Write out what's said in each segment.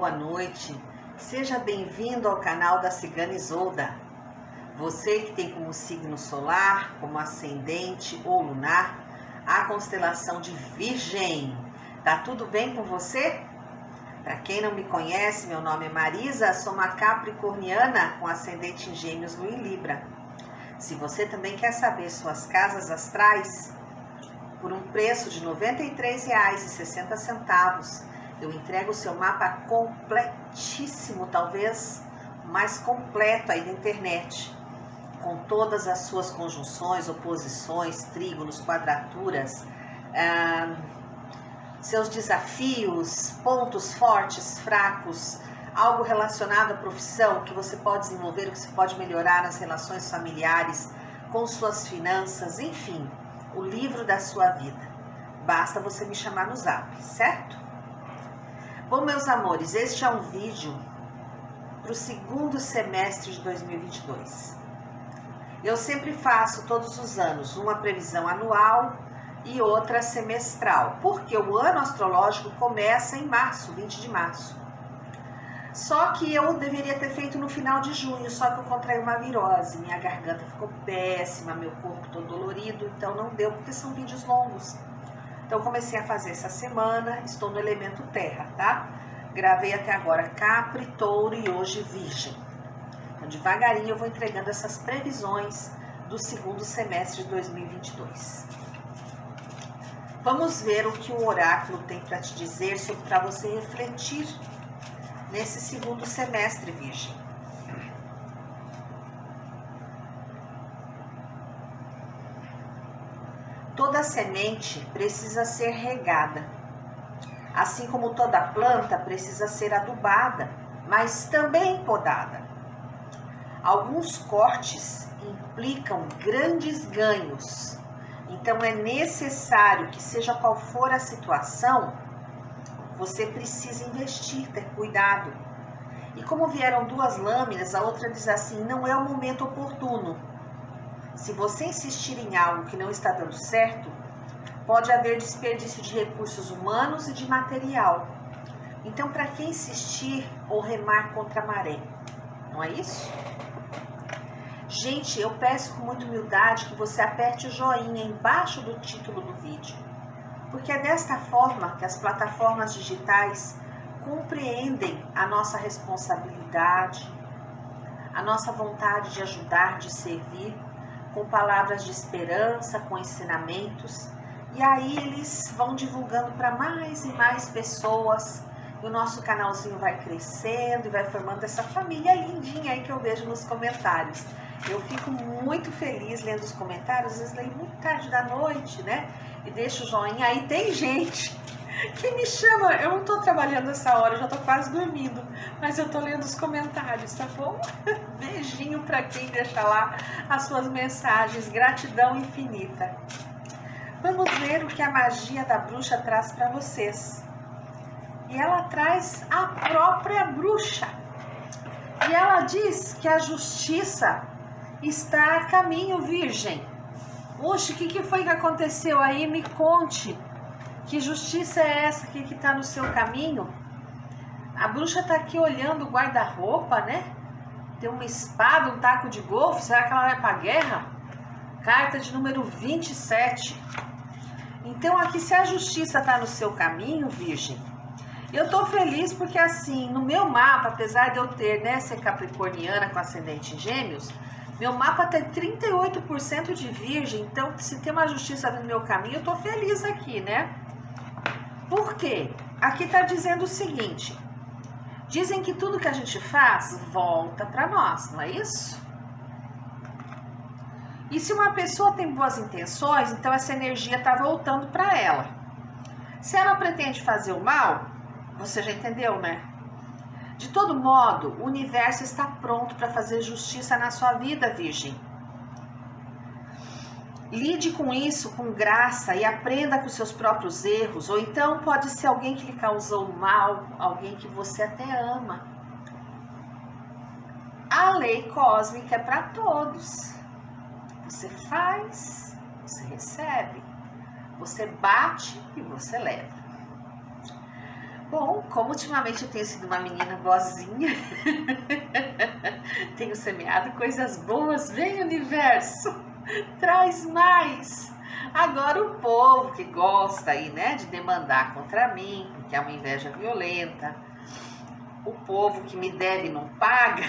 boa noite. Seja bem-vindo ao canal da Cigana Isolda. Você que tem como signo solar, como ascendente ou lunar, a constelação de Virgem. Tá tudo bem com você? Para quem não me conhece, meu nome é Marisa, sou uma capricorniana com ascendente em Gêmeos, Lua em Libra. Se você também quer saber suas casas astrais, por um preço de R$ 93,60, eu entrego o seu mapa completíssimo, talvez o mais completo aí da internet, com todas as suas conjunções, oposições, trígonos, quadraturas, seus desafios, pontos fortes, fracos, algo relacionado à profissão que você pode desenvolver, que você pode melhorar nas relações familiares, com suas finanças, enfim, o livro da sua vida. Basta você me chamar no zap, certo? Bom, meus amores, este é um vídeo para o segundo semestre de 2022. Eu sempre faço, todos os anos, uma previsão anual e outra semestral, porque o ano astrológico começa em março, 20 de março. Só que eu deveria ter feito no final de junho, só que eu contraí uma virose, minha garganta ficou péssima, meu corpo todo dolorido, então não deu, porque são vídeos longos. Então comecei a fazer essa semana, estou no elemento terra, tá? Gravei até agora Capri, Touro e hoje Virgem. Então devagarinho eu vou entregando essas previsões do segundo semestre de 2022. Vamos ver o que o oráculo tem para te dizer para você refletir nesse segundo semestre, Virgem. Toda semente precisa ser regada, assim como toda planta precisa ser adubada, mas também podada. Alguns cortes implicam grandes ganhos, então é necessário que, seja qual for a situação, você precisa investir, ter cuidado. E como vieram duas lâminas, a outra diz assim: não é o momento oportuno. Se você insistir em algo que não está dando certo, pode haver desperdício de recursos humanos e de material. Então, para que insistir ou remar contra a maré? Não é isso? Gente, eu peço com muita humildade que você aperte o joinha embaixo do título do vídeo, porque é desta forma que as plataformas digitais compreendem a nossa responsabilidade, a nossa vontade de ajudar, de servir, com palavras de esperança, com ensinamentos, e aí eles vão divulgando para mais e mais pessoas, e o nosso canalzinho vai crescendo e vai formando essa família lindinha aí que eu vejo nos comentários. Eu fico muito feliz lendo os comentários, às vezes leio muito tarde da noite, né? E deixo o joinha. Aí tem gente que me chama, eu não tô trabalhando essa hora, eu já tô quase dormindo, mas eu tô lendo os comentários, tá bom? Beijinho pra quem deixa lá as suas mensagens, gratidão infinita. Vamos ver o que a magia da bruxa traz pra vocês. E ela traz a própria bruxa. E ela diz que a justiça está a caminho, Virgem. Oxe, o que foi que aconteceu aí? Me conte. Que justiça é essa aqui que está no seu caminho? A bruxa está aqui olhando o guarda-roupa, né? Tem uma espada, um taco de golfe. Será que ela vai para a guerra? Carta de número 27. Então aqui, se a justiça está no seu caminho, Virgem, eu tô feliz porque assim, no meu mapa, apesar de eu ter, né, ser capricorniana com ascendente em Gêmeos, meu mapa tem 38% de Virgem, então se tem uma justiça no meu caminho, eu tô feliz aqui, né? Por quê? Aqui tá dizendo o seguinte: dizem que tudo que a gente faz volta para nós, não é isso? E se uma pessoa tem boas intenções, então essa energia tá voltando para ela. Se ela pretende fazer o mal, você já entendeu, né? De todo modo, o universo está pronto para fazer justiça na sua vida, Virgem. Lide com isso com graça e aprenda com seus próprios erros, ou então pode ser alguém que lhe causou mal, alguém que você até ama. A lei cósmica é para todos. Você faz, você recebe, você bate e você leva. Bom, como ultimamente eu tenho sido uma menina boazinha, tenho semeado coisas boas, vem universo, traz mais. Agora o povo que gosta aí, né, de demandar contra mim, porque é uma inveja violenta, o povo que me deve e não paga,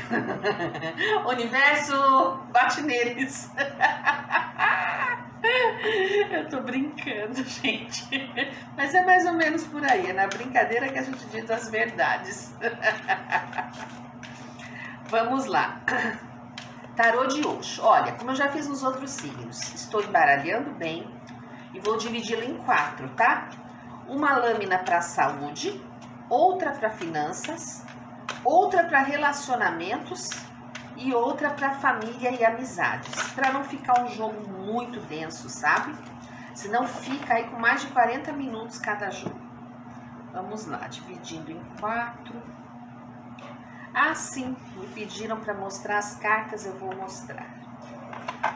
universo bate neles. Eu tô brincando, gente, mas é mais ou menos por aí, é na brincadeira que a gente diz as verdades. Vamos lá. Tarô de Osho. Olha, como eu já fiz nos outros signos, estou embaralhando bem e vou dividi-lo em 4, tá? Uma lâmina para saúde, outra para finanças, outra para relacionamentos e outra para família e amizades, para não ficar um jogo muito denso, sabe? Senão fica aí com mais de 40 minutos cada jogo. Vamos lá, dividindo em 4. Ah, sim, me pediram para mostrar as cartas, eu vou mostrar.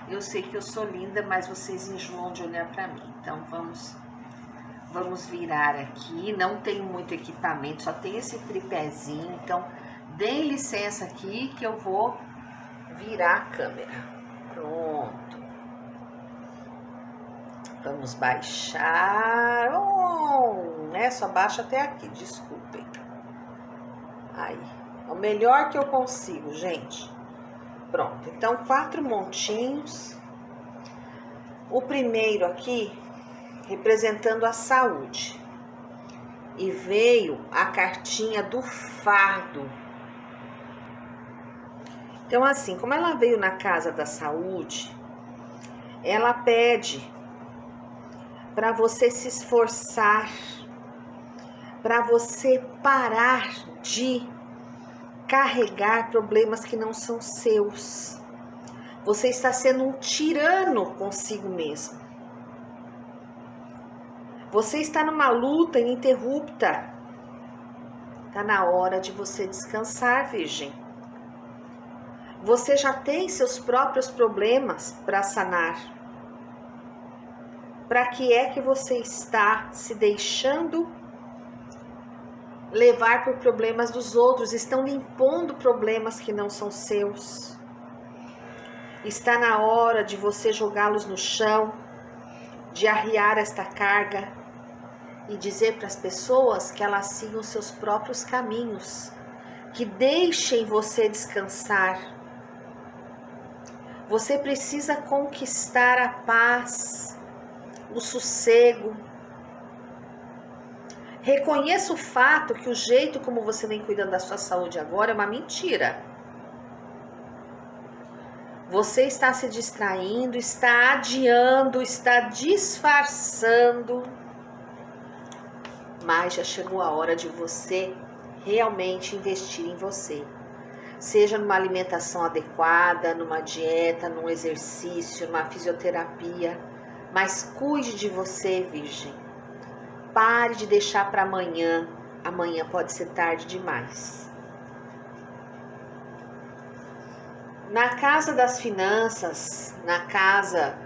Eu sei que eu sou linda, mas vocês enjoam de olhar para mim. Então vamos virar aqui. Não tenho muito equipamento, só tem esse tripézinho. Então, deem licença aqui que eu vou virar a câmera. Pronto. Vamos baixar. Né? Só baixa até aqui, desculpem. Aí. É o melhor que eu consigo, gente. Pronto. Então, 4 montinhos. O primeiro aqui, representando a saúde. E veio a cartinha do fardo. Então, assim, como ela veio na casa da saúde, ela pede para você se esforçar, para você parar de carregar problemas que não são seus. Você está sendo um tirano consigo mesmo. Você está numa luta ininterrupta. Está na hora de você descansar, Virgem. Você já tem seus próprios problemas para sanar. Para que é que você está se deixando levar por problemas dos outros? Estão lhe impondo problemas que não são seus. Está na hora de você jogá-los no chão, de arriar esta carga e dizer para as pessoas que elas sigam seus próprios caminhos, que deixem você descansar. Você precisa conquistar a paz, o sossego. Reconheça o fato que o jeito como você vem cuidando da sua saúde agora é uma mentira. Você está se distraindo, está adiando, está disfarçando. Mas já chegou a hora de você realmente investir em você. Seja numa alimentação adequada, numa dieta, num exercício, numa fisioterapia. Mas cuide de você, Virgem. Pare de deixar para amanhã. Amanhã pode ser tarde demais. Na casa das finanças, na casa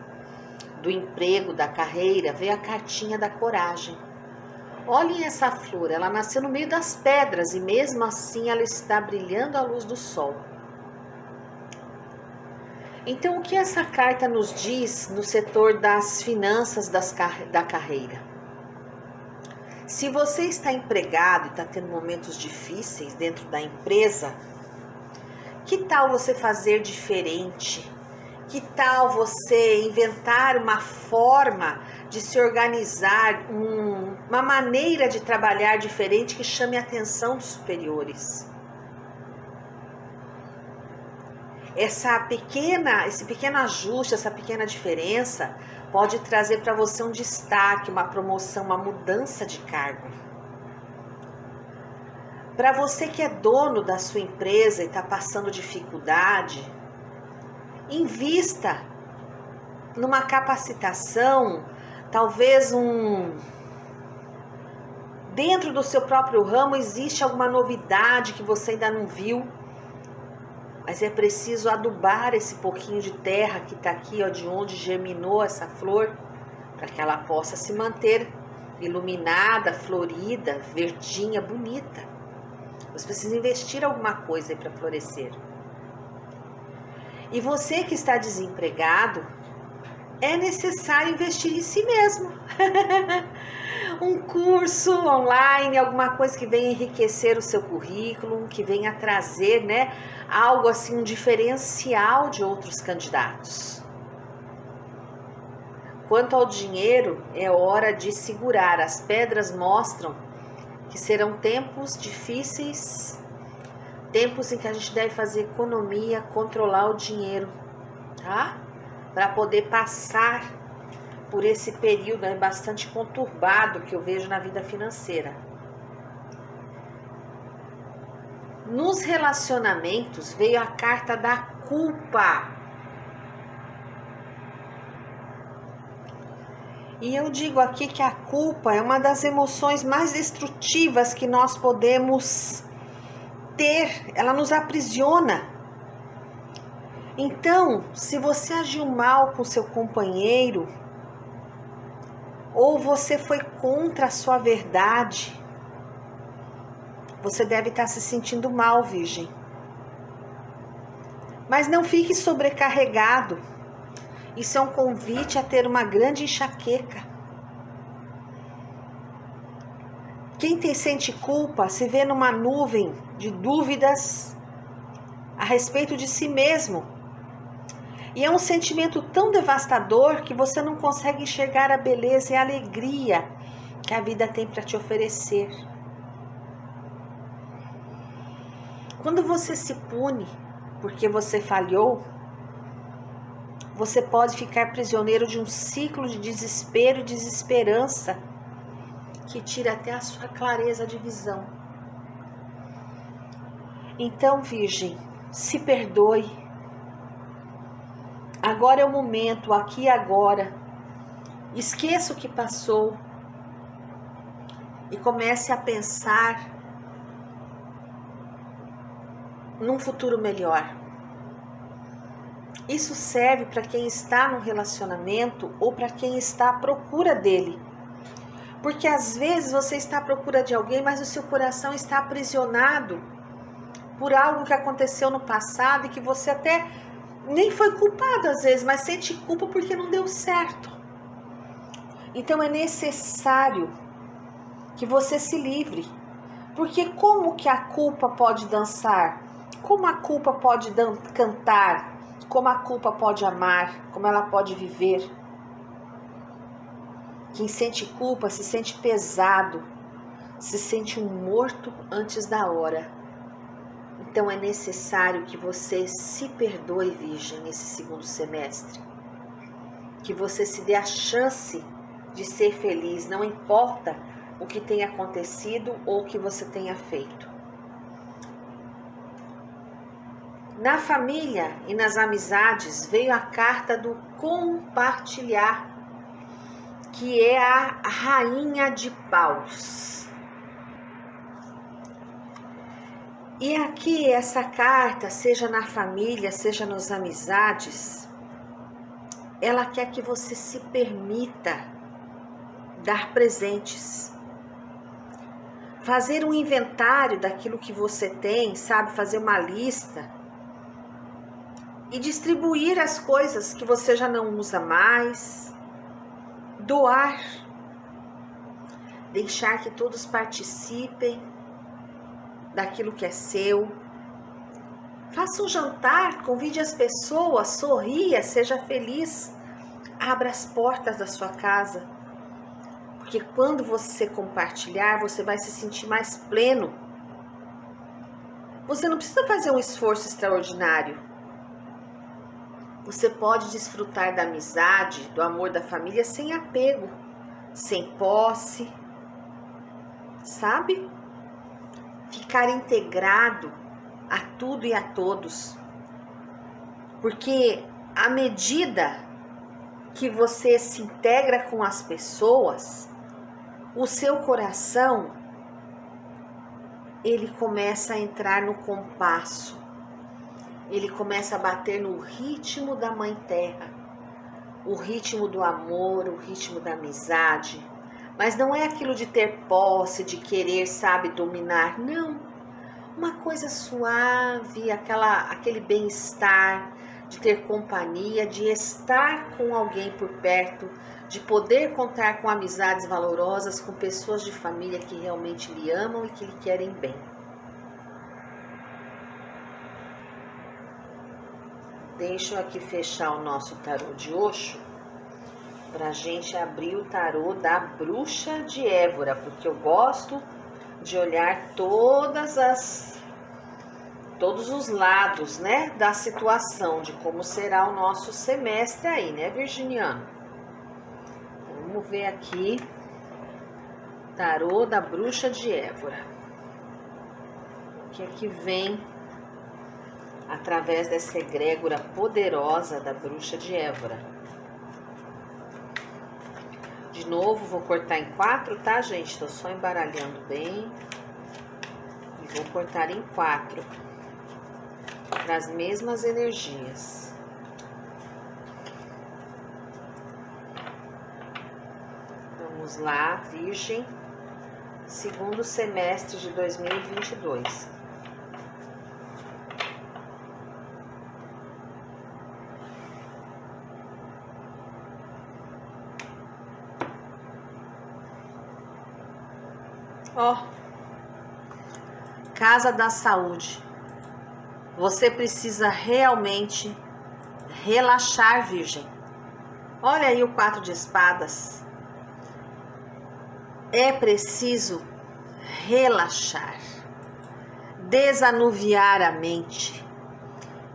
do emprego, da carreira, veio a cartinha da coragem. Olhem essa flor, ela nasceu no meio das pedras e mesmo assim ela está brilhando à luz do sol. Então, o que essa carta nos diz no setor das finanças da carreira? Se você está empregado e está tendo momentos difíceis dentro da empresa, que tal você fazer diferente? Que tal você inventar uma forma de se organizar, uma maneira de trabalhar diferente que chame a atenção dos superiores? Esse pequeno ajuste, essa pequena diferença pode trazer para você um destaque, uma promoção, uma mudança de cargo. Para você que é dono da sua empresa e está passando dificuldade, invista numa capacitação, talvez dentro do seu próprio ramo existe alguma novidade que você ainda não viu, mas é preciso adubar esse pouquinho de terra que está aqui, ó, de onde germinou essa flor, para que ela possa se manter iluminada, florida, verdinha, bonita. Você precisa investir alguma coisa aí para florescer. E você que está desempregado, é necessário investir em si mesmo. Um curso online, alguma coisa que venha enriquecer o seu currículo, que venha trazer, né, algo assim, um diferencial de outros candidatos. Quanto ao dinheiro, é hora de segurar. As pedras mostram que serão tempos difíceis, tempos em que a gente deve fazer economia, controlar o dinheiro, tá? Para poder passar por esse período bastante conturbado que eu vejo na vida financeira. Nos relacionamentos veio a carta da culpa. E eu digo aqui que a culpa é uma das emoções mais destrutivas que nós podemos ter. Ela nos aprisiona. Então, se você agiu mal com seu companheiro, ou você foi contra a sua verdade, você deve estar se sentindo mal, Virgem. Mas não fique sobrecarregado. Isso é um convite a ter uma grande enxaqueca. Quem sente culpa se vê numa nuvem de dúvidas a respeito de si mesmo. E é um sentimento tão devastador que você não consegue enxergar a beleza e a alegria que a vida tem para te oferecer. Quando você se pune porque você falhou, você pode ficar prisioneiro de um ciclo de desespero e desesperança que tira até a sua clareza de visão. Então, Virgem, se perdoe. Agora é o momento, aqui e agora. Esqueça o que passou e comece a pensar num futuro melhor. Isso serve para quem está num relacionamento ou para quem está à procura dele. Porque às vezes você está à procura de alguém, mas o seu coração está aprisionado por algo que aconteceu no passado e que você até nem foi culpado às vezes, mas sente culpa porque não deu certo. Então é necessário que você se livre. Porque como que a culpa pode dançar? Como a culpa pode cantar? Como a culpa pode amar? Como ela pode viver? Quem sente culpa se sente pesado, se sente um morto antes da hora. Então é necessário que você se perdoe, Virgem, nesse segundo semestre. Que você se dê a chance de ser feliz, não importa o que tenha acontecido ou o que você tenha feito. Na família e nas amizades veio a carta do compartilhar, que é a Rainha de Paus. E aqui essa carta, seja na família, seja nas amizades, ela quer que você se permita dar presentes. Fazer um inventário daquilo que você tem, sabe? Fazer uma lista. E distribuir as coisas que você já não usa mais. Doar. Deixar que todos participem daquilo que é seu. Faça um jantar, convide as pessoas, sorria, seja feliz. Abra as portas da sua casa. Porque quando você compartilhar, você vai se sentir mais pleno. Você não precisa fazer um esforço extraordinário. Você pode desfrutar da amizade, do amor da família sem apego, sem posse, sabe? Ficar integrado a tudo e a todos. Porque à medida que você se integra com as pessoas, o seu coração, ele começa a entrar no compasso. Ele começa a bater no ritmo da Mãe Terra, o ritmo do amor, o ritmo da amizade, Mas não é aquilo de ter posse, de querer, sabe, dominar. Não. Uma coisa suave, aquele bem-estar, de ter companhia, de estar com alguém por perto, de poder contar com amizades valorosas, com pessoas de família que realmente lhe amam e que lhe querem bem. Deixa eu aqui fechar o nosso tarô de Osho, para a gente abrir o tarô da Bruxa de Évora, porque eu gosto de olhar todos os lados, né, da situação, de como será o nosso semestre aí, né, virginiano? Então, vamos ver aqui, tarô da Bruxa de Évora. O que é que vem através dessa egrégora poderosa da Bruxa de Évora? De novo, vou cortar em 4, tá, gente? Tô só embaralhando bem. E vou cortar em 4. Para as mesmas energias. Vamos lá, Virgem. Segundo semestre de 2022. Ó, Casa da Saúde. Você precisa realmente relaxar, Virgem. Olha aí o 4 de espadas. É preciso relaxar, desanuviar a mente,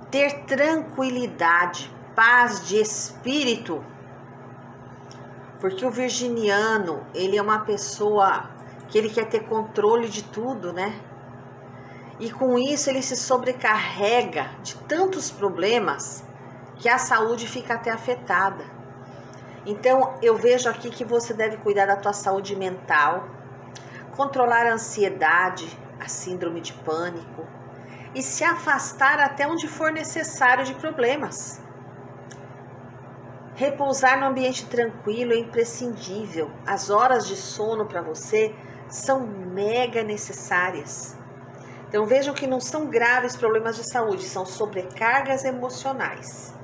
ter tranquilidade, paz de espírito. Porque o virginiano, ele é uma pessoa que ele quer ter controle de tudo, né? E com isso ele se sobrecarrega de tantos problemas que a saúde fica até afetada. Então eu vejo aqui que você deve cuidar da tua saúde mental, controlar a ansiedade, a síndrome de pânico e se afastar até onde for necessário de problemas. Repousar no ambiente tranquilo é imprescindível. As horas de sono para você são mega necessárias. Então vejam que não são graves problemas de saúde, são sobrecargas emocionais.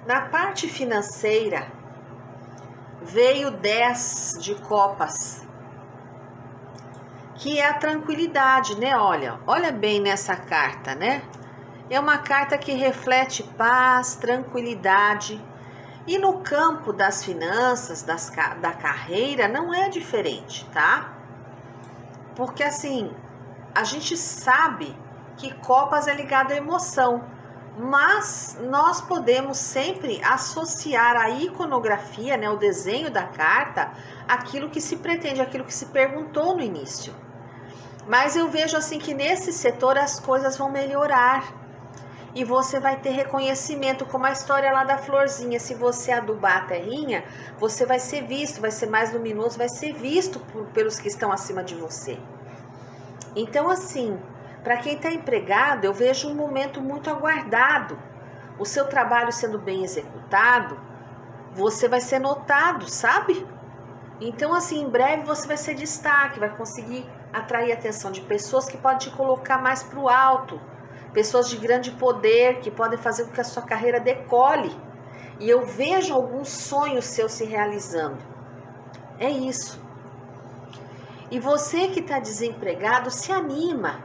Na parte financeira, veio 10 de copas, que é a tranquilidade, né? Olha bem nessa carta, né? É uma carta que reflete paz, tranquilidade. E no campo das finanças, da carreira, não é diferente, tá? Porque assim, a gente sabe que copas é ligado à emoção, mas nós podemos sempre associar a iconografia, né, o desenho da carta, aquilo que se pretende, aquilo que se perguntou no início. Mas eu vejo assim que nesse setor as coisas vão melhorar. E você vai ter reconhecimento, como a história lá da florzinha. Se você adubar a terrinha, você vai ser visto, vai ser mais luminoso, vai ser visto pelos que estão acima de você. Então assim, para quem está empregado, eu vejo um momento muito aguardado. O seu trabalho sendo bem executado, você vai ser notado, sabe? Então assim, em breve você vai ser destaque, vai conseguir atrair a atenção de pessoas que podem te colocar mais para o alto. Pessoas de grande poder que podem fazer com que a sua carreira decole. E eu vejo alguns sonhos seus se realizando. É isso. E você que está desempregado, se anima.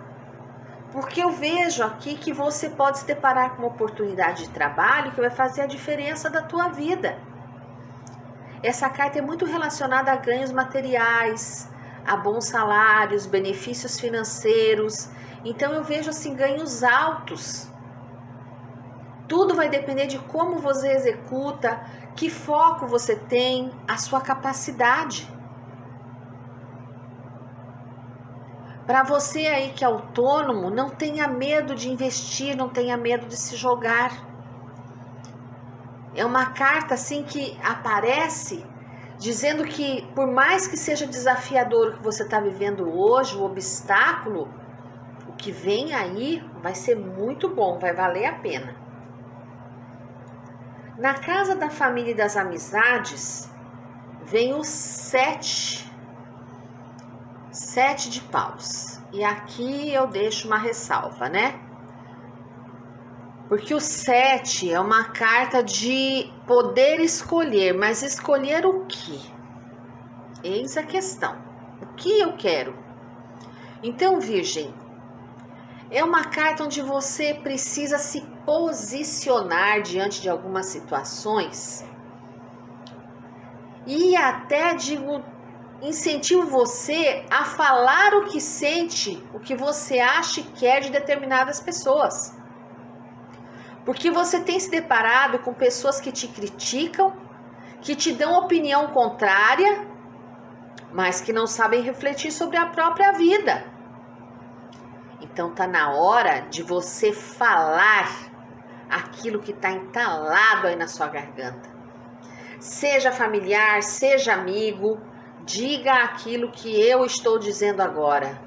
Porque eu vejo aqui que você pode se deparar com uma oportunidade de trabalho que vai fazer a diferença da tua vida. Essa carta é muito relacionada a ganhos materiais, a bons salários, benefícios financeiros. Então eu vejo assim ganhos altos. Tudo vai depender de como você executa, que foco você tem, a sua capacidade. Para você aí que é autônomo, não tenha medo de investir, não tenha medo de se jogar. É uma carta assim que aparece dizendo que por mais que seja desafiador o que você está vivendo hoje, o obstáculo, o que vem aí vai ser muito bom, vai valer a pena. Na casa da família e das amizades, vem o 7 de paus. E aqui eu deixo uma ressalva, né? Porque o 7 é uma carta de poder escolher, mas escolher o quê? Eis a questão. O que eu quero? Então, Virgem, é uma carta onde você precisa se posicionar diante de algumas situações. E até digo, incentivo você a falar o que sente, o que você acha e quer de determinadas pessoas. Porque você tem se deparado com pessoas que te criticam, que te dão opinião contrária, mas que não sabem refletir sobre a própria vida. Então tá na hora de você falar aquilo que está entalado aí na sua garganta. Seja familiar, seja amigo, diga aquilo que eu estou dizendo agora.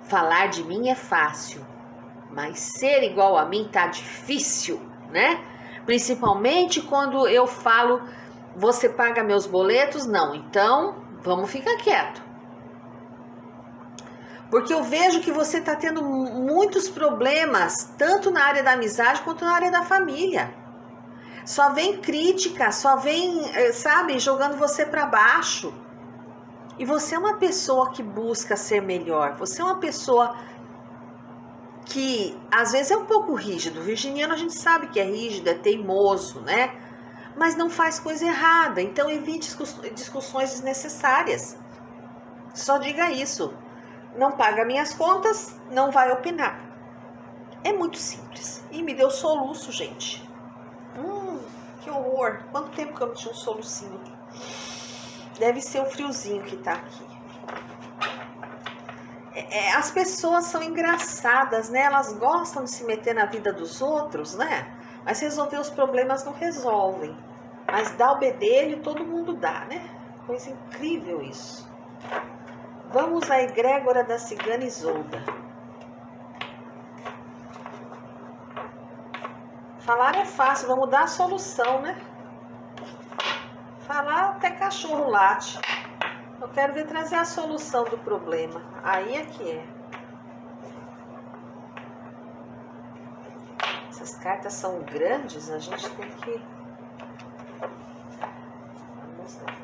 Falar de mim é fácil, mas ser igual a mim tá difícil, né? Principalmente quando eu falo, você paga meus boletos? Não, então vamos ficar quieto. Porque eu vejo que você tá tendo muitos problemas, tanto na área da amizade quanto na área da família. Só vem crítica, só vem, sabe, jogando você para baixo. E você é uma pessoa que busca ser melhor. Você é uma pessoa que às vezes é um pouco rígido. O virginiano a gente sabe que é rígido, é teimoso, né? Mas não faz coisa errada. Então evite discussões desnecessárias. Só diga isso. Não paga minhas contas, não vai opinar. É muito simples. E me deu soluço, gente. Que horror. Quanto tempo que eu não tinha um solucinho? Deve ser o friozinho que tá aqui. As pessoas são engraçadas, né? Elas gostam de se meter na vida dos outros, né? Mas resolver os problemas não resolvem. Mas dá o bedelho, todo mundo dá, né? Coisa incrível isso. Vamos à egrégora da cigana Isolda. Falar é fácil, vamos dar a solução, né? Falar até cachorro late. Eu quero ver trazer a solução do problema. Aí é que é. Essas cartas são grandes, a gente tem que... Vamos lá.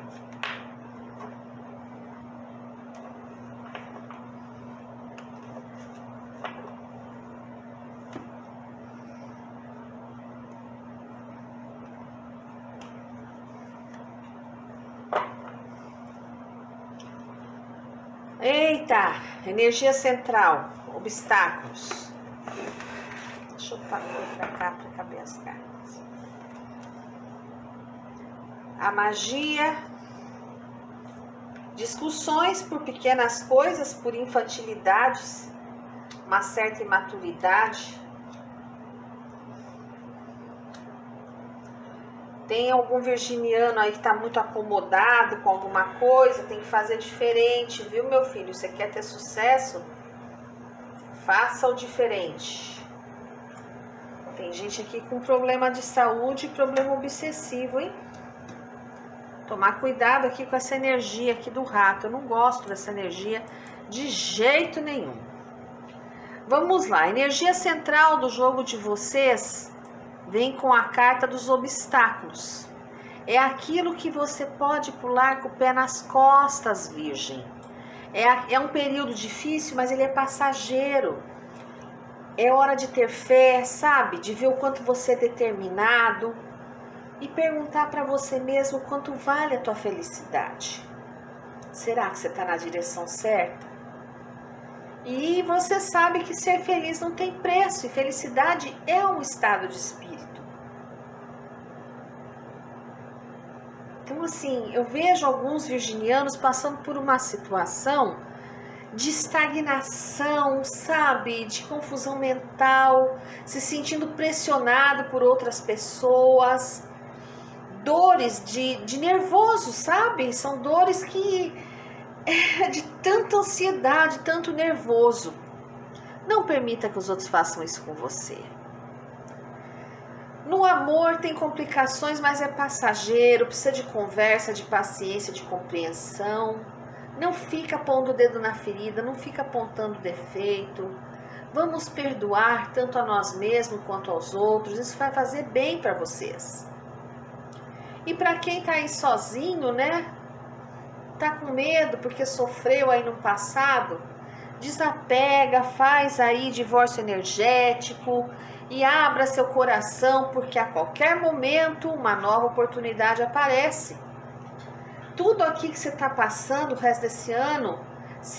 Eita, energia central, obstáculos. Deixa eu pôr pra cá para caber as cartas. A magia, discussões por pequenas coisas, por infantilidades, uma certa imaturidade. Tem algum virginiano aí que tá muito acomodado com alguma coisa, tem que fazer diferente, viu, meu filho? Você quer ter sucesso? Faça o diferente. Tem gente aqui com problema de saúde e problema obsessivo, hein? Tomar cuidado aqui com essa energia aqui do rato. Eu não gosto dessa energia de jeito nenhum. Vamos lá, energia central do jogo de vocês vem com a carta dos obstáculos. É aquilo que você pode pular com o pé nas costas, Virgem. É um período difícil, mas ele é passageiro. É hora de ter fé, sabe? De ver o quanto você é determinado. E perguntar para você mesmo quanto vale a tua felicidade. Será que você está na direção certa? E você sabe que ser feliz não tem preço. E felicidade é um estado de espírito. Então, assim, eu vejo alguns virginianos passando por uma situação de estagnação, sabe? De confusão mental, se sentindo pressionado por outras pessoas. Dores de nervoso, sabe? São dores que de tanta ansiedade, tanto nervoso. Não permita que os outros façam isso com você. No amor tem complicações, mas é passageiro, precisa de conversa, de paciência, de compreensão. Não fica pondo o dedo na ferida, não fica apontando defeito. Vamos perdoar tanto a nós mesmos quanto aos outros, isso vai fazer bem para vocês. E para quem tá aí sozinho, né? Tá com medo porque sofreu aí no passado, desapega, faz aí divórcio energético e abra seu coração, porque a qualquer momento uma nova oportunidade aparece. Tudo aqui que você está passando o resto desse ano,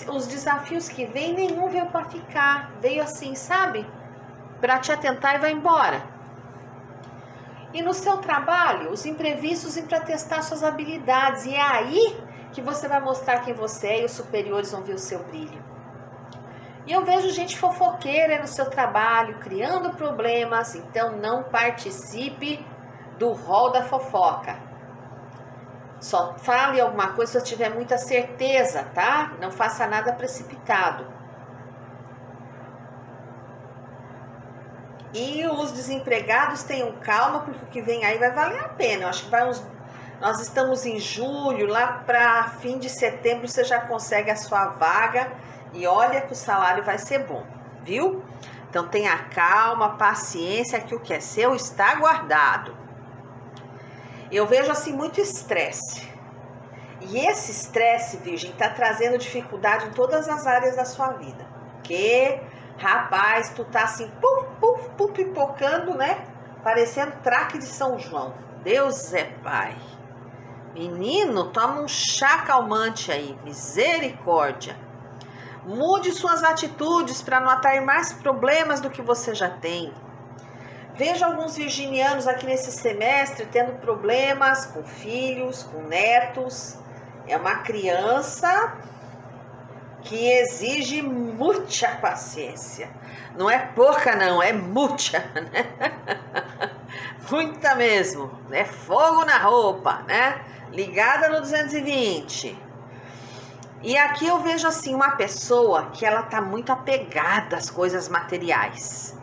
os desafios que vem, nenhum veio para ficar, veio assim, sabe? Para te atentar e vai embora. E no seu trabalho, os imprevistos vêm para testar suas habilidades, e é aí que você vai mostrar quem você é e os superiores vão ver o seu brilho. E eu vejo gente fofoqueira no seu trabalho, criando problemas, então não participe do rol da fofoca. Só fale alguma coisa se eu tiver muita certeza, tá? Não faça nada precipitado. E os desempregados tenham calma, porque o que vem aí vai valer a pena. Eu acho que nós estamos em julho, lá para fim de setembro você já consegue a sua vaga. E olha que o salário vai ser bom, viu? Então tenha calma, paciência, que o que é seu está guardado. Eu vejo assim muito estresse. E esse estresse, Virgem, está trazendo dificuldade em todas as áreas da sua vida. Porque, rapaz, tu tá assim, pipocando, né? Parecendo traque de São João. Deus é Pai. Menino, toma um chá calmante aí, misericórdia. Mude suas atitudes para não atrair mais problemas do que você já tem. Vejo alguns virginianos aqui nesse semestre tendo problemas com filhos, com netos. É uma criança que exige muita paciência. Não é pouca não, é muita, né? Muita mesmo. É fogo na roupa, né? Ligada no 220. E aqui eu vejo assim uma pessoa que ela tá muito apegada às coisas materiais.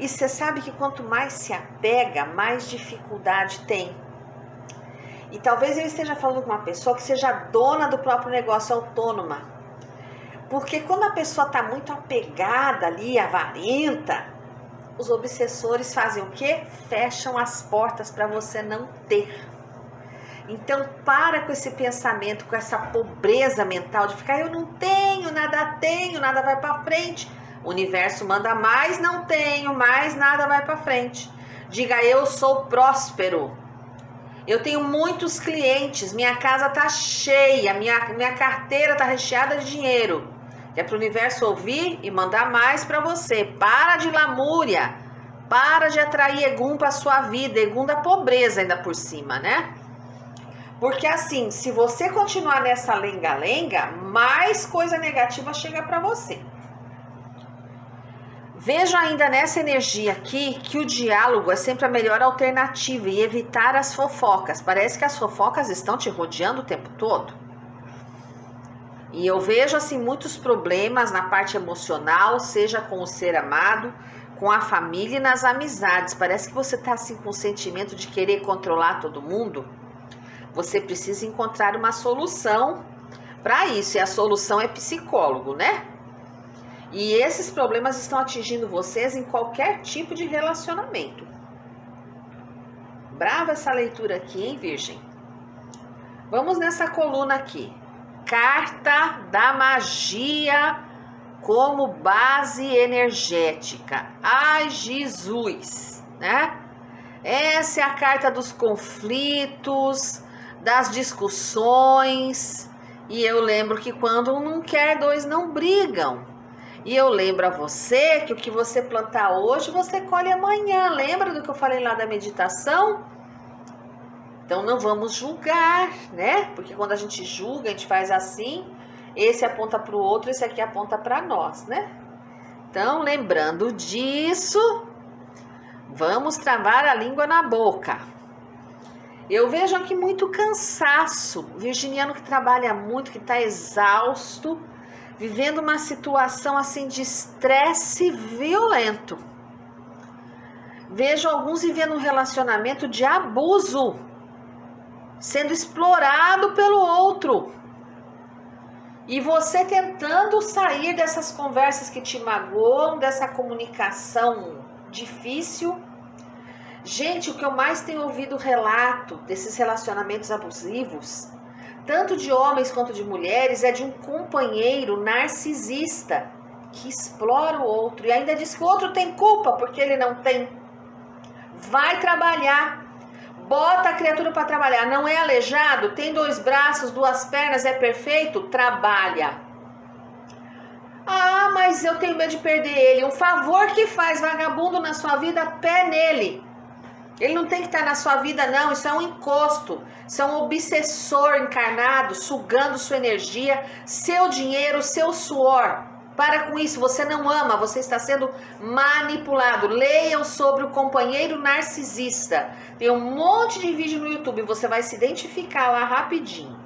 E você sabe que quanto mais se apega, mais dificuldade tem. E talvez eu esteja falando com uma pessoa que seja dona do próprio negócio, autônoma. Porque quando a pessoa tá muito apegada ali, avarenta, os obsessores fazem o quê? Fecham as portas para você não ter. Então para com esse pensamento, com essa pobreza mental de ficar eu não tenho, nada vai para frente. O universo manda mais, não tenho, mais nada vai para frente. Diga eu sou próspero. Eu tenho muitos clientes, minha casa tá cheia, minha carteira tá recheada de dinheiro. É para o universo ouvir e mandar mais para você. Para de lamúria, para de atrair egum para sua vida, egum da pobreza ainda por cima, né? Porque assim, se você continuar nessa lenga-lenga, mais coisa negativa chega para você. Vejo ainda nessa energia aqui que o diálogo é sempre a melhor alternativa e evitar as fofocas. Parece que as fofocas estão te rodeando o tempo todo. E eu vejo assim muitos problemas na parte emocional, seja com o ser amado, com a família e nas amizades. Parece que você tá assim com o sentimento de querer controlar todo mundo. Você precisa encontrar uma solução para isso, e a solução é psicólogo, né? E esses problemas estão atingindo vocês em qualquer tipo de relacionamento. Brava essa leitura aqui, hein, Virgem? Vamos nessa coluna aqui. Carta da magia como base energética. Ai, Jesus, né? Essa é a carta dos conflitos, das discussões, e eu lembro que quando um não quer, dois não brigam. E eu lembro a você que o que você plantar hoje, você colhe amanhã. Lembra do que eu falei lá da meditação? Então não vamos julgar, né? Porque quando a gente julga, a gente faz assim, esse aponta para o outro, esse aqui aponta para nós, né? Então, lembrando disso, vamos travar a língua na boca. Eu vejo aqui muito cansaço, virginiano que trabalha muito, que está exausto, vivendo uma situação assim de estresse violento. Vejo alguns vivendo um relacionamento de abuso, sendo explorado pelo outro. E você tentando sair dessas conversas que te magoam, dessa comunicação difícil. Gente, o que eu mais tenho ouvido relato desses relacionamentos abusivos, tanto de homens quanto de mulheres, é de um companheiro narcisista que explora o outro e ainda diz que o outro tem culpa porque ele não tem. Vai trabalhar, bota a criatura para trabalhar, não é aleijado, tem 2 braços, 2 pernas, é perfeito, trabalha. Ah, mas eu tenho medo de perder ele. Um favor que faz vagabundo na sua vida, pé nele. Ele não tem que estar na sua vida não, isso é um encosto, isso é um obsessor encarnado, sugando sua energia, seu dinheiro, seu suor. Para com isso, você não ama, você está sendo manipulado. Leiam sobre o companheiro narcisista. Tem um monte de vídeo no YouTube, você vai se identificar lá rapidinho.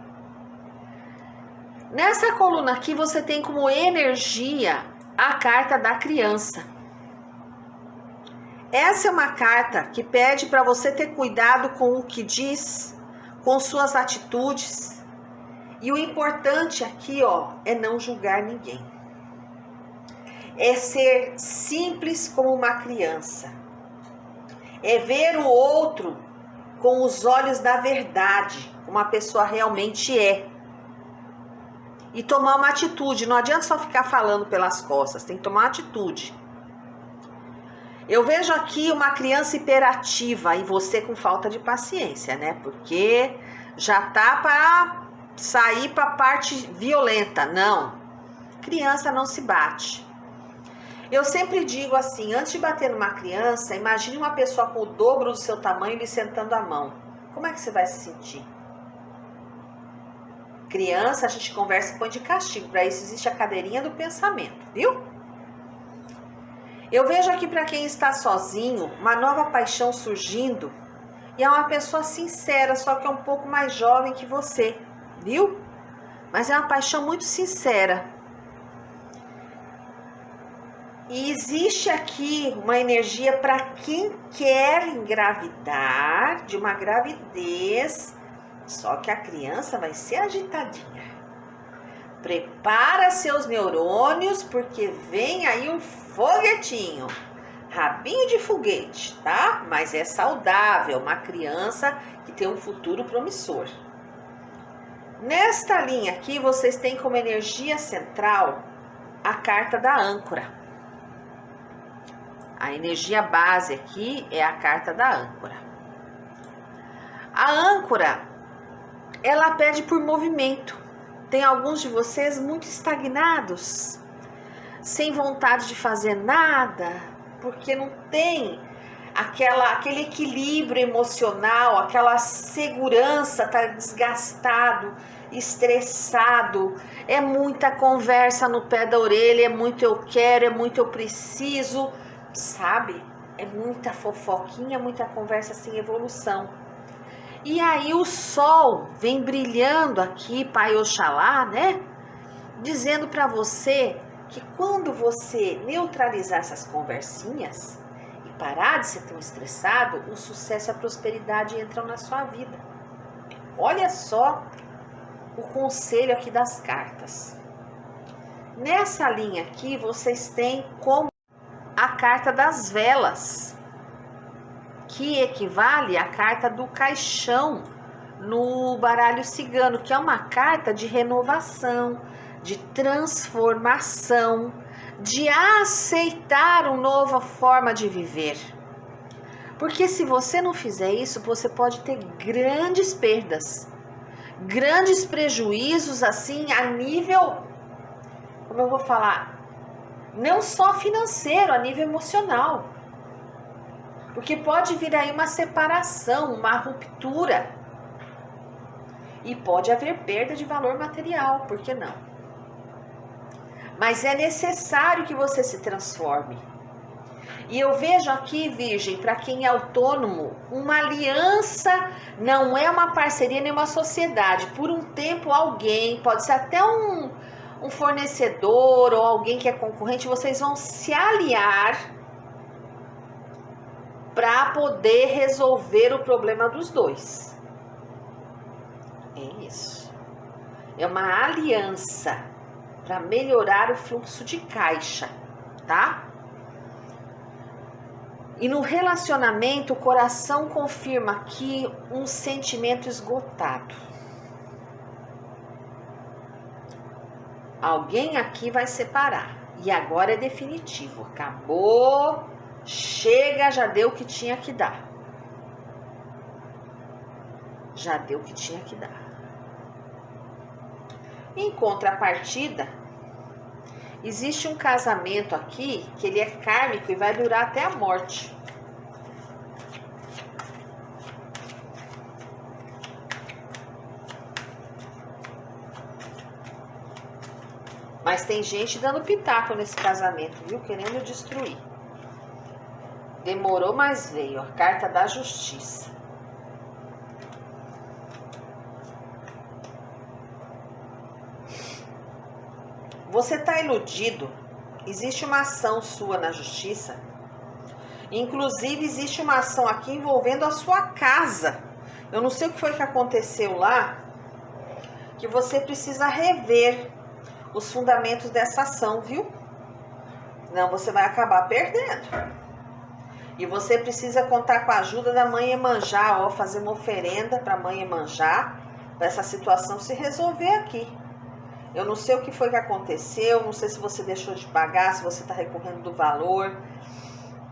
Nessa coluna aqui você tem como energia a carta da criança. Essa é uma carta que pede para você ter cuidado com o que diz, com suas atitudes. E o importante aqui, ó, é não julgar ninguém. É ser simples como uma criança. É ver o outro com os olhos da verdade, como a pessoa realmente é. E tomar uma atitude. Não adianta só ficar falando pelas costas, tem que tomar uma atitude. Eu vejo aqui uma criança hiperativa e você com falta de paciência, né? Porque já tá para sair para a parte violenta. Não, criança não se bate. Eu sempre digo assim, antes de bater numa criança, imagine uma pessoa com o dobro do seu tamanho lhe sentando a mão. Como é que você vai se sentir? Criança, a gente conversa e põe de castigo. Para isso existe a cadeirinha do pensamento, viu? Eu vejo aqui para quem está sozinho, uma nova paixão surgindo. E é uma pessoa sincera, só que é um pouco mais jovem que você, viu? Mas é uma paixão muito sincera. E existe aqui uma energia para quem quer engravidar, de uma gravidez, só que a criança vai ser agitadinha. Prepara seus neurônios, porque vem aí um foguetinho, rabinho de foguete, tá? Mas é saudável, uma criança que tem um futuro promissor. Nesta linha aqui, vocês têm como energia central a carta da âncora. A energia base aqui é a carta da âncora. A âncora, ela pede por movimento. Tem alguns de vocês muito estagnados, sem vontade de fazer nada, porque não tem aquele equilíbrio emocional, aquela segurança, tá desgastado, estressado, é muita conversa no pé da orelha, é muito eu quero, é muito eu preciso, sabe? É muita fofoquinha, muita conversa sem evolução. E aí o sol vem brilhando aqui, Pai Oxalá, né? Dizendo para você que quando você neutralizar essas conversinhas e parar de ser tão estressado, o sucesso e a prosperidade entram na sua vida. Olha só o conselho aqui das cartas. Nessa linha aqui, vocês têm como a carta das velas, que equivale à carta do caixão no baralho cigano, que é uma carta de renovação, de transformação, de aceitar uma nova forma de viver. Porque se você não fizer isso, você pode ter grandes perdas, grandes prejuízos, assim, a nível, como eu vou falar, não só financeiro, a nível emocional. Porque pode vir aí uma separação, uma ruptura. E pode haver perda de valor material, por que não? Mas é necessário que você se transforme. E eu vejo aqui, Virgem, para quem é autônomo, uma aliança não é uma parceria nem uma sociedade. Por um tempo alguém, pode ser até um fornecedor ou alguém que é concorrente, vocês vão se aliar para poder resolver o problema dos dois. É isso. É uma aliança para melhorar o fluxo de caixa, tá? E no relacionamento, o coração confirma aqui um sentimento esgotado. Alguém aqui vai separar. E agora é definitivo. Acabou. Chega, já deu o que tinha que dar. Já deu o que tinha que dar. Em contrapartida, existe um casamento aqui que ele é kármico e vai durar até a morte. Mas tem gente dando pitaco nesse casamento, viu? Querendo destruir. Demorou, mas veio. A carta da justiça. Você está iludido. Existe uma ação sua na justiça. Inclusive, existe uma ação aqui envolvendo a sua casa. Eu não sei o que foi que aconteceu lá, que você precisa rever os fundamentos dessa ação, viu? Não, você vai acabar perdendo. E você precisa contar com a ajuda da mãe Iemanjá, ó, fazer uma oferenda para a mãe Iemanjá, para essa situação se resolver aqui. Eu não sei o que foi que aconteceu, não sei se você deixou de pagar, se você está recorrendo do valor.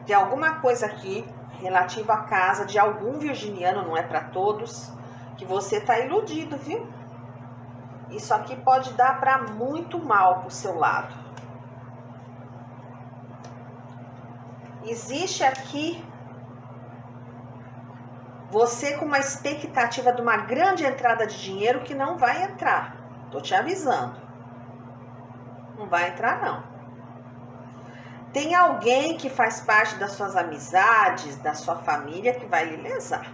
Tem alguma coisa aqui relativa à casa de algum virginiano, não é para todos, que você está iludido, viu? Isso aqui pode dar para muito mal pro seu lado. Existe aqui você com uma expectativa de uma grande entrada de dinheiro que não vai entrar. Tô te avisando. Não vai entrar, não. Tem alguém que faz parte das suas amizades, da sua família, que vai lhe lesar.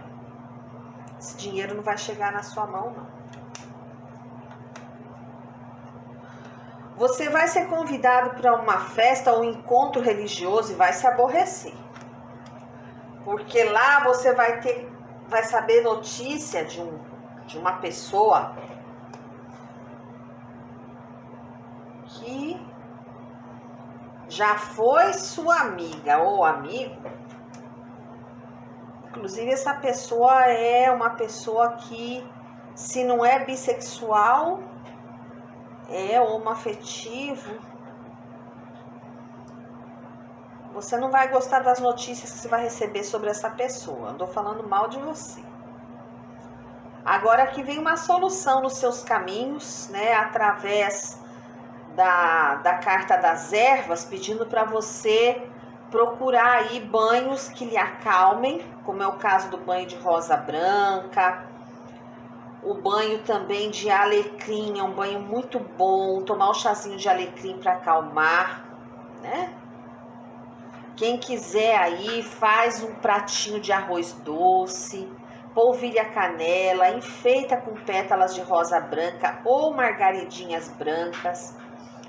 Esse dinheiro não vai chegar na sua mão, não. Você vai ser convidado para uma festa ou um encontro religioso e vai se aborrecer. Porque lá você vai saber notícia de uma pessoa que já foi sua amiga ou amigo. Inclusive, essa pessoa é uma pessoa que, se não é bissexual, é homoafetivo. Você não vai gostar das notícias que você vai receber sobre essa pessoa. Andou falando mal de você. Agora aqui vem uma solução nos seus caminhos, né? Através da carta das ervas, pedindo para você procurar aí banhos que lhe acalmem, como é o caso do banho de rosa branca, o banho também de alecrim, é um banho muito bom, tomar um chazinho de alecrim para acalmar, né? Quem quiser aí, faz um pratinho de arroz doce, polvilha canela, enfeita com pétalas de rosa branca ou margaridinhas brancas.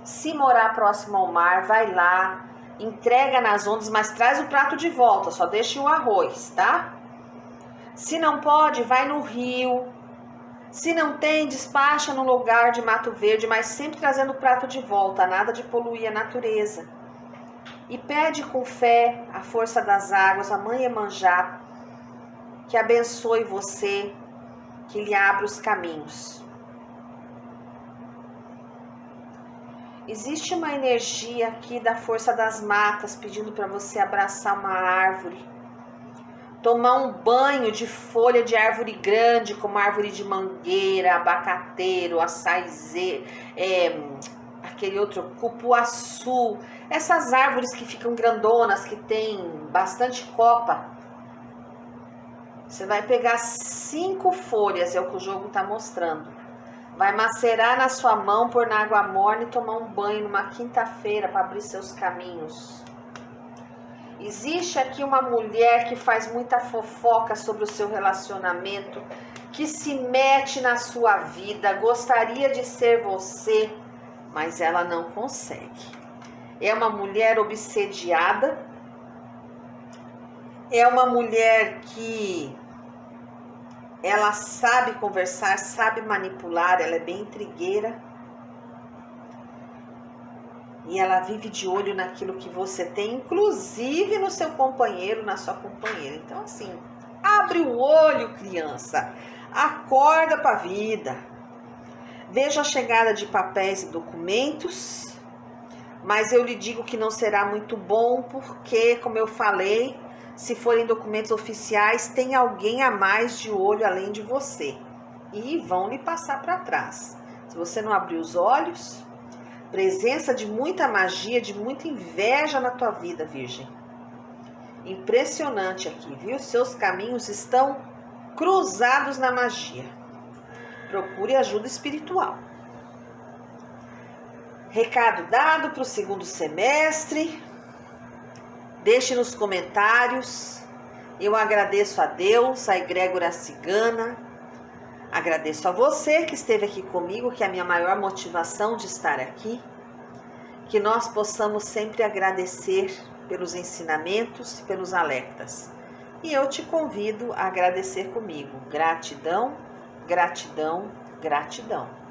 Se morar próximo ao mar, vai lá, entrega nas ondas, mas traz o prato de volta, só deixa o arroz, tá? Se não pode, vai no rio. Se não tem, despacha no lugar de Mato Verde, mas sempre trazendo o prato de volta, nada de poluir a natureza. E pede com fé a força das águas, a mãe Iemanjá, que abençoe você, que lhe abra os caminhos. Existe uma energia aqui da força das matas pedindo para você abraçar uma árvore, tomar um banho de folha de árvore grande, como árvore de mangueira, abacateiro, açaizê, aquele outro, cupuaçu, essas árvores que ficam grandonas, que tem bastante copa. Você vai pegar 5 folhas, é o que o jogo está mostrando. Vai macerar na sua mão, pôr na água morna e tomar um banho numa quinta-feira para abrir seus caminhos. Existe aqui uma mulher que faz muita fofoca sobre o seu relacionamento, que se mete na sua vida, gostaria de ser você, mas ela não consegue. É uma mulher obsediada, É uma mulher que ela sabe conversar, sabe manipular, ela é bem intrigueira. E ela vive de olho naquilo que você tem, inclusive no seu companheiro, na sua companheira. Então, assim, abre o olho, criança. Acorda para a vida. Veja a chegada de papéis e documentos. Mas eu lhe digo que não será muito bom, porque, como eu falei, se forem documentos oficiais, tem alguém a mais de olho além de você. E vão lhe passar para trás. Se você não abrir os olhos, presença de muita magia, de muita inveja na tua vida, Virgem. Impressionante aqui, viu? Seus caminhos estão cruzados na magia. Procure ajuda espiritual. Recado dado para o segundo semestre. Deixe nos comentários. Eu agradeço a Deus, a egrégora cigana. Agradeço a você que esteve aqui comigo, que é a minha maior motivação de estar aqui. Que nós possamos sempre agradecer pelos ensinamentos e pelos alertas. E eu te convido a agradecer comigo. Gratidão, gratidão, gratidão.